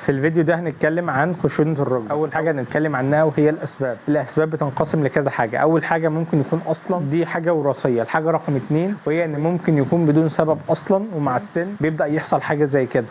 في الفيديو ده هنتكلم عن خشونة الركبة. أول حاجة هنتكلم عنها وهي الأسباب. الأسباب بتنقسم لكذا حاجة. أول حاجة ممكن يكون أصلا دي حاجة وراثية. الحاجة رقم 2 وهي إن ممكن يكون بدون سبب أصلا، ومع السن بيبدأ يحصل حاجة زي كده.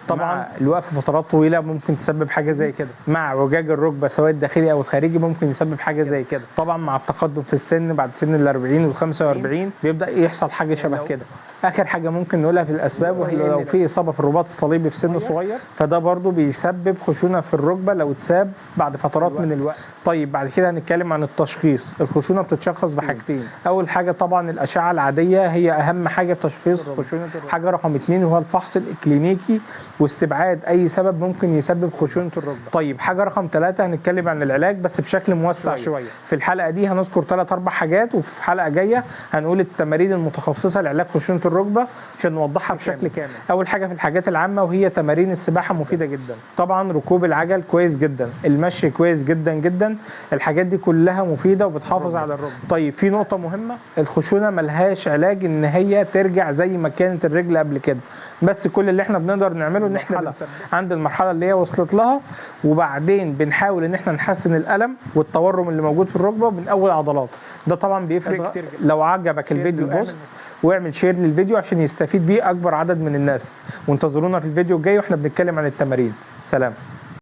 طبعا الوقف فترات طويله ممكن تسبب حاجه زي كده. مع اعوجاج الركبه سواء الداخلي او الخارجي ممكن يسبب حاجه زي كده. طبعا مع التقدم في السن بعد سن ال 40 وال 45 بيبدا يحصل حاجه شبه كده. اخر حاجه ممكن نقولها في الاسباب وهي لو في اصابه في الرباط الصليبي في سن صغير، فده برضو بيسبب خشونه في الركبه لو اتساب بعد فترات من الوقت. طيب بعد كده هنتكلم عن التشخيص. الخشونه بتتشخص بحاجتين. اول حاجه طبعا الاشعه العاديه هي اهم حاجه في تشخيص خشونه الركبه. حاجه رقم 2 هو الفحص الكلينيكي واستبعاد اي سبب ممكن يسبب خشونه الركبه. طيب حاجه رقم 3 هنتكلم عن العلاج بس بشكل موسع شويه. في الحلقه دي هنذكر 3-4 حاجات، وفي حلقه جايه هنقول التمارين المتخصصه لعلاج خشونه الركبه عشان نوضحها بشكل كامل. اول حاجه في الحاجات العامه وهي تمارين السباحه مفيده جدا. طبعا ركوب العجل كويس جدا، المشي كويس جدا جدا، الحاجات دي كلها مفيده وبتحافظ على الركبه. طيب في نقطه مهمه، الخشونه ملهاش علاج ان هي ترجع زي ما كانت الرجل قبل كده، بس كل اللي احنا بنقدر نعمله ان احنا عند المرحله اللي هي وصلت لها، وبعدين بنحاول ان احنا نحسن الالم والتورم اللي موجود في الركبه وبنقوي عضلات. ده طبعا بيفرق كتير جدا. لو عجبك الفيديو بوست واعمل شير للفيديو عشان يستفيد بيه اكبر عدد من الناس، وانتظرونا في الفيديو الجاي واحنا بنتكلم عن التمارين. سلام.